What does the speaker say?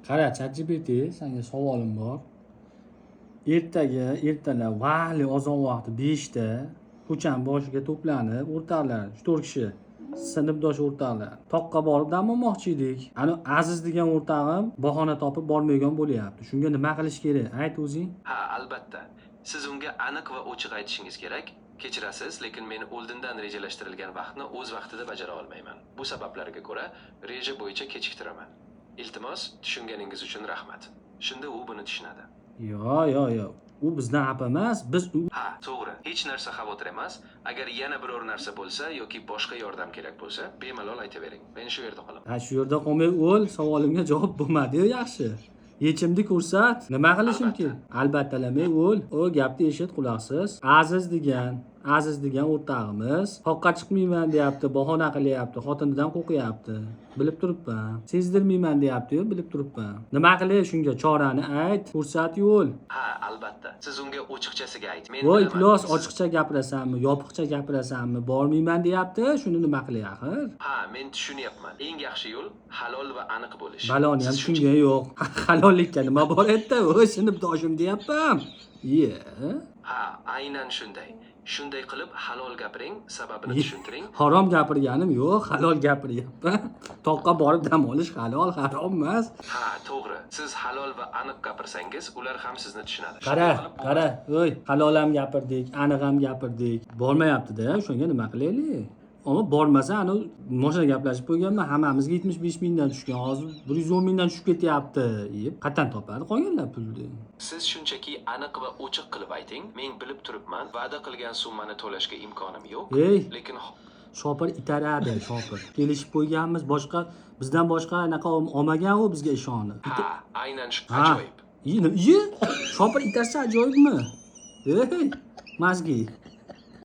Qara, ChatGPT, senga savolim bor. Ertalab vaqtli oson vaqti 5 ta ko'chani boshiga to'planib, o'rtoqlar, 4 kishi, sinfdosh o'rtoqlar, toqqa borib dam olmoqchi edik. Ana Aziz degan o'rtog'im bahona topib bormayotgan bo'lyapti. Shunga nima qilish kerak? Ayt o'zing. Ha, albatta. Siz unga aniq va ochiq aytishingiz kerak. Kechirasiz, lekin men oldindan rejalashtirilgan vaqtni o'z vaqtida bajara olmayman. Bu sabablarga ko'ra reja bo'yicha kechiktiraman. Iltimos, tushunganingiz uchun rahmat. Shunda u buni tushunadi. Yo. U bizdan xafa emas, biz Ha, to'g'ri. Hech narsa xavotir emas. Agar yana biror narsa bo'lsa yoki boshqa yordam kerak bo'lsa, bemalol aytavering. Men shu yerda qolaman. Ha, shu yerda qolmay o'l, savolimga javob bo'lmadi-yu, yaxshi. Yechimni ko'rsat. Nima qilishim kerak? Albatta lamay o'l. O gapni eshit, quloqsiz. Aziz degan o'rtog'imiz toqqa chiqmayman deyapti, bahona qilyapti, xotinidan qo'rqyapti. Bilib turibman. Sezdirmayman deyapti-yu, bilib turibman. Nima qilay shunga chorani ayt, ko'rsat yo'l. Ha, albatta. Siz unga ochiqchasiga ayting. Men Voy, bilaman. plos, ochiqcha gapirasanmi, yopiqcha gapirasanmi? Bormayman deyapti, shuni nima qilay axir? Ha, men tushunyapman. Eng yaxshi yo'l halol va aniq bo'lish. Baloni ham Siz tushungan yo'q. Halollikka nima bor edi? O, sinfdoshim deyapman. Ha, aynan shunday. Shunday qilib halol gapiring, sababini tushuntiring. Harom gapirganim yo'q, halol gapiryapman. Toqqa borib dam olish halol, harom emas. Ha, to'g'ri. Siz halol va aniq gapirsangiz, ular ham sizni tushunadi. Qara, o'y, halol ham gapirdik, aniq ham gapirdik. Bormayapti-da, shunga nima qilaylik? Ama bormasa, ana moshina gaplashib qo'yganman, hammamizga 75 mingdan tushgan, hozir 110 mingdan tushib ketyapti. Qatdan topadi qolganlar pulni? Siz shunchaki aniq va ochiq qilib ayting. Men bilib turibman, va'da qilgan summani to'lashga imkonim yo'q. Lekin Shopir itaradi, shopir. Kelishib qo'yganmiz, bizdan boshqa anaqa olmagan u bizga ishonib. Ha, aynan shu ajoyib. Shopir itarsa ajoyibmi? Mazgi.